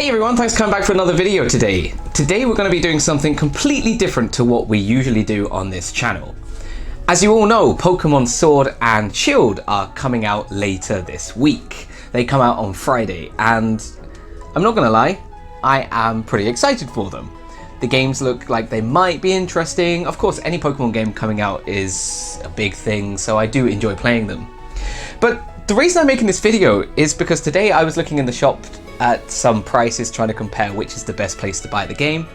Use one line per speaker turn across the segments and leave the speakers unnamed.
Hey everyone, thanks for coming back for another video today. Today we're going to be doing something completely different to what we usually do on this channel. As you all know, Pokemon Sword and Shield are coming out later this week. They come out on Friday and I'm not going to lie, I am pretty excited for them. The games look like they might be interesting. Of course, any Pokemon game coming out is a big thing, so I do enjoy playing them. But the reason I'm making this video is because today I was looking in the shop at some prices trying to compare which is the best place to buy the game,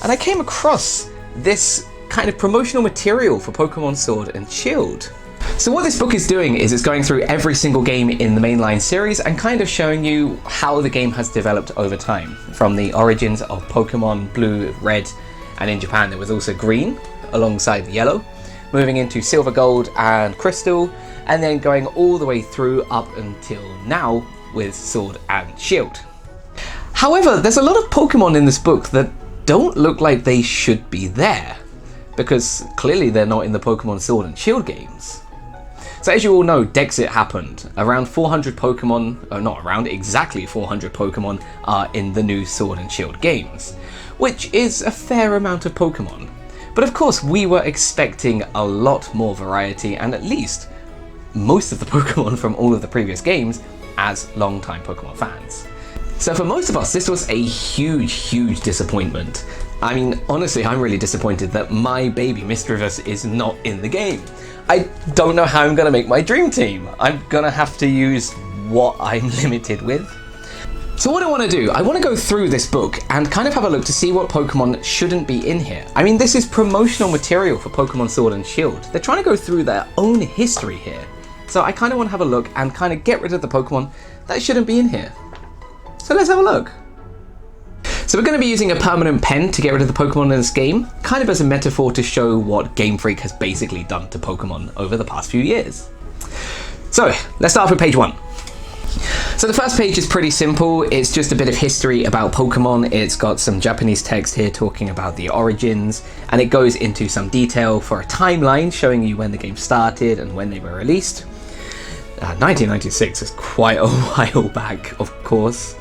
and I came across this kind of promotional material for Pokemon Sword and Shield. So what this book is doing is it's going through every single game in the mainline series and kind of showing you how the game has developed over time, from the origins of Pokemon Blue, Red, and in Japan there was also Green alongside Yellow, moving into Silver, Gold, and Crystal, and then going all the way through up until now with Sword and Shield. However, there's a lot of Pokemon in this book that don't look like they should be there, because clearly they're not in the Pokemon Sword and Shield games. So as you all know, Dexit happened. Around 400 Pokemon, not around, exactly 400 Pokemon are in the new Sword and Shield games, which is a fair amount of Pokemon. But of course we were expecting a lot more variety and at least most of the Pokemon from all of the previous games as long-time Pokemon fans. So for most of us, this was a huge disappointment. I mean, honestly, I'm really disappointed that my baby Misdreavus is not in the game. I don't know how I'm gonna make my dream team. I'm gonna have to use what I'm limited with. So what I want to do, I want to go through this book and kind of have a look to see what Pokemon shouldn't be in here. I mean, this is promotional material for Pokemon Sword and Shield. They're trying to go through their own history here. So I kind of want to have a look and kind of get rid of the Pokemon that shouldn't be in here. So let's have a look. So we're going to be using a permanent pen to get rid of the Pokemon in this game, kind of as a metaphor to show what GameFreak has basically done to Pokemon over the past few years. So let's start off with page 1. So the first page is pretty simple. It's just a bit of history about Pokemon. It's got some Japanese text here talking about the origins, and it goes into some detail for a timeline showing you when the game started and when they were released. 1996 is quite a while back, of course.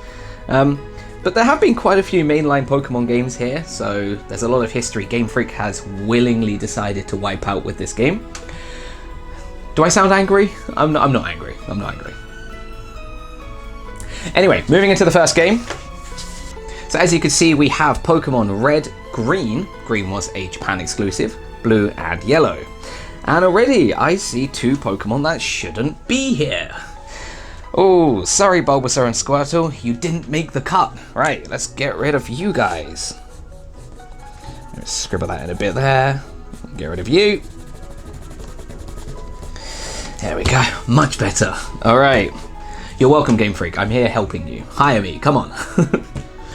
But there have been quite a few mainline Pokemon games here, so there's a lot of history GameFreak has willingly decided to wipe out with this game. Do I sound angry? I'm not angry. I'm not angry. Anyway, moving into the first game. So as you can see, we have Pokemon Red, Green. Green was a Japan exclusive. Blue and Yellow. And already I see 2 Pokemon that shouldn't be here. Oh, sorry Bulbasaur and Squirtle, you didn't make the cut. Right, let's get rid of you guys. Let's scribble that in a bit there. Get rid of you. There we go, much better. Alright. You're welcome, GameFreak. I'm here helping you. Hire me, come on.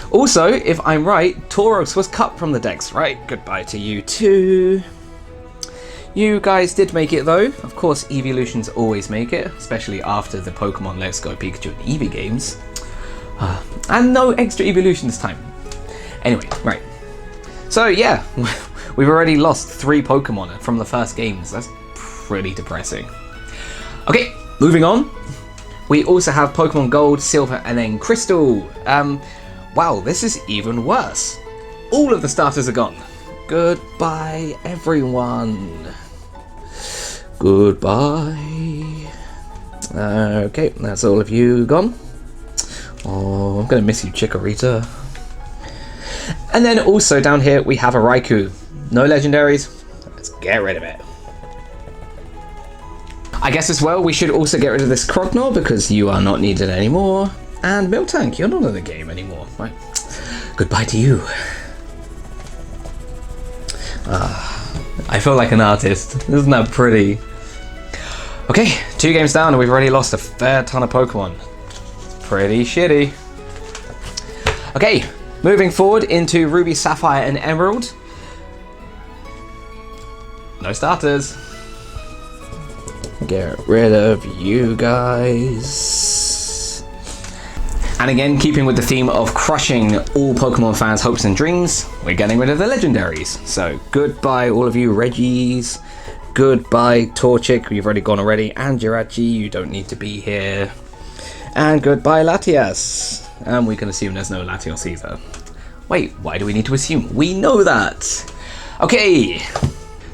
Also, if I'm right, Tauros was cut from the decks, right? Goodbye to you too. You guys did make it though. Of course, Evolutions always make it, especially after the Pokemon Let's Go Pikachu and Eevee games. And no extra evolution this time. Anyway, right. So yeah, we've already lost 3 Pokemon from the first games. That's pretty depressing. Okay, moving on. We also have Pokemon Gold, Silver, and then Crystal. Wow, this is even worse. All of the starters are gone. Goodbye, everyone. Goodbye. Okay, that's all of you gone. Oh, I'm gonna miss you, Chikorita. And then also down here we have a Raikou. No legendaries. Let's get rid of it. I guess as well we should also get rid of this Croconaw because you are not needed anymore. And Miltank, you're not in the game anymore. Right. Goodbye to you. I feel like an artist. Isn't that pretty? Okay, 2 games down and we've already lost a fair ton of Pokemon. It's pretty shitty. Okay, moving forward into Ruby, Sapphire, and Emerald. No starters. Get rid of you guys. And again, keeping with the theme of crushing all Pokemon fans' hopes and dreams, we're getting rid of the legendaries. So goodbye all of you Reggies. Goodbye Torchic, you've already gone already. And Jirachi, you don't need to be here. And goodbye Latias. and we can assume there's no Latios either. Wait, why do we need to assume? We know that! Okay,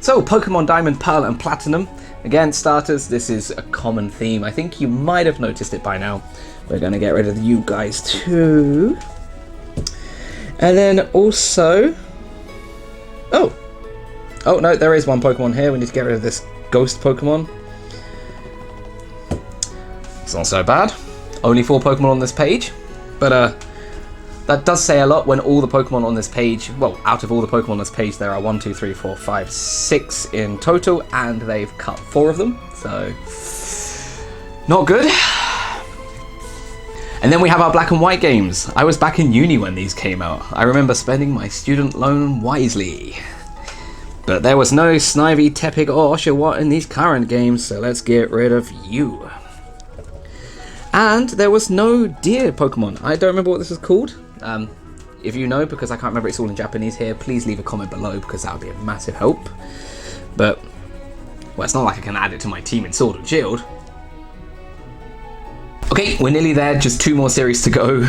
so Pokemon Diamond, Pearl, and Platinum. Again, starters, this is a common theme. I think you might have noticed it by now. We're going to get rid of you guys too. And then also... Oh no, there is one Pokemon here. We need to get rid of this ghost Pokemon. It's not so bad. Only 4 Pokemon on this page. But that does say a lot when all the Pokemon on this page, well, out of all the Pokemon on this page, there are 1, 2, 3, 4, 5, 6 in total, and they've cut 4 of them, so not good. And then we have our black and white games. I was back in uni when these came out. I remember spending my student loan wisely. But there was no Snivy, Tepig, or Oshawott in these current games, so let's get rid of you. And there was no deer Pokemon. I don't remember what this is called. If you know, because I can't remember, it's all in Japanese here, please leave a comment below because that would be a massive help. But, well, it's not like I can add it to my team in Sword and Shield. Okay, we're nearly there, just 2 more series to go.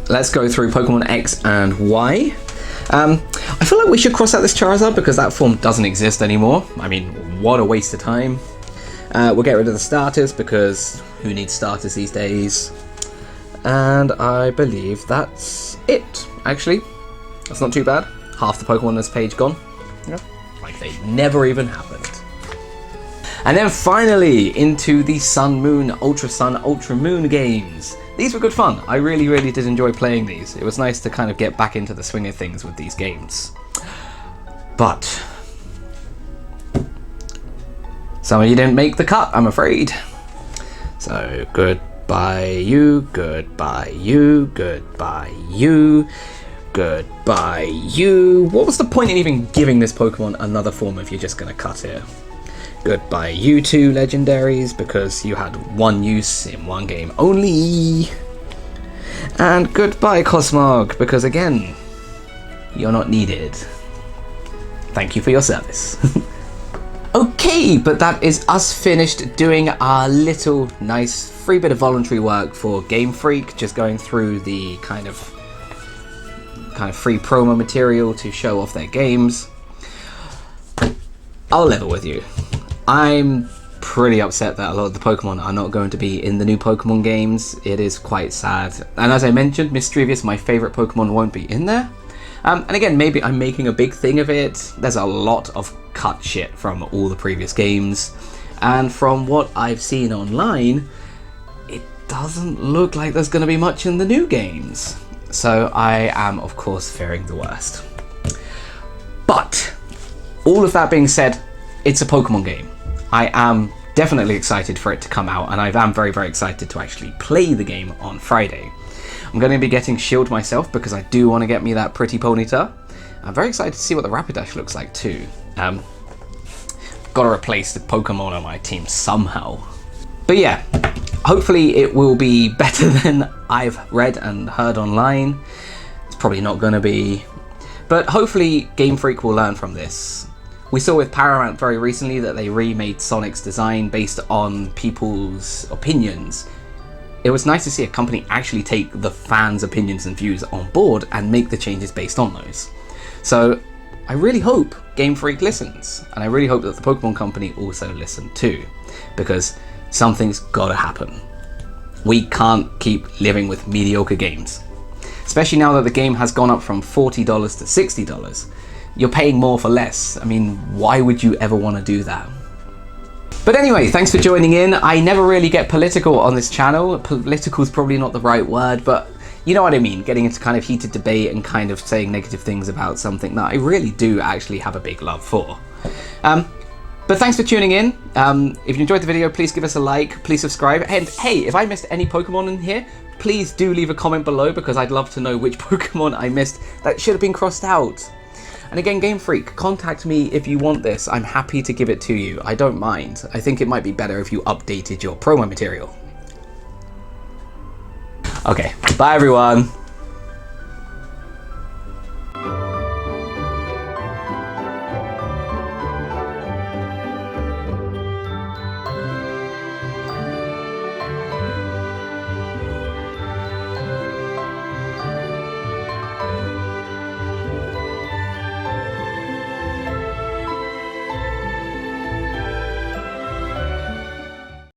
Let's go through Pokemon X and Y. I feel like we should cross out this Charizard because that form doesn't exist anymore. I mean, what a waste of time. We'll get rid of the starters because who needs starters these days? And I believe that's it, actually. That's not too bad. Half the Pokemon on this page gone. Yeah. Like they never even happened. And then finally into the Sun, Moon, Ultra Sun, Ultra Moon games. These were good fun. I really did enjoy playing these. It was nice to kind of get back into the swing of things with these games. But some of you didn't make the cut, I'm afraid. So goodbye you, goodbye you, goodbye you, goodbye you. What was the point in even giving this Pokemon another form if you're just going to cut it? Goodbye you 2 legendaries because you had 1 use in 1 game only. And goodbye Cosmog because again, you're not needed. Thank you for your service. Okay, but that is us finished doing our little nice free bit of voluntary work for GameFreak, just going through the kind of free promo material to show off their games. I'll level with you. I'm pretty upset that a lot of the Pokemon are not going to be in the new Pokemon games. It is quite sad. And as I mentioned, Mischievous, my favourite Pokemon, won't be in there. And again, maybe I'm making a big thing of it. There's a lot of cut shit from all the previous games. And from what I've seen online, it doesn't look like there's going to be much in the new games. So I am, of course, fearing the worst. But all of that being said, it's a Pokemon game. I am definitely excited for it to come out, and I am very excited to actually play the game on Friday. I'm going to be getting Shield myself because I do want to get me that pretty Ponyta. I'm very excited to see what the Rapidash looks like too. Got to replace the Pokemon on my team somehow. But yeah, hopefully it will be better than I've read and heard online. It's probably not going to be, but hopefully Game Freak will learn from this. We saw with Paramount very recently that they remade Sonic's design based on people's opinions. It was nice to see a company actually take the fans' opinions and views on board and make the changes based on those. So I really hope Game Freak listens, and I really hope that the Pokemon Company also listen too, because something's gotta happen. We can't keep living with mediocre games. Especially now that the game has gone up from $40 to $60. You're paying more for less. I mean, why would you ever want to do that? But anyway, thanks for joining in. I never really get political on this channel. Political is probably not the right word, but you know what I mean. Getting into kind of heated debate and kind of saying negative things about something that I really do actually have a big love for. But thanks for tuning in. If you enjoyed the video, please give us a like, please subscribe. And hey, if I missed any Pokemon in here, please do leave a comment below because I'd love to know which Pokemon I missed that should have been crossed out. And again, Game Freak, contact me if you want this. I'm happy to give it to you. I don't mind. I think it might be better if you updated your promo material. Okay, bye everyone.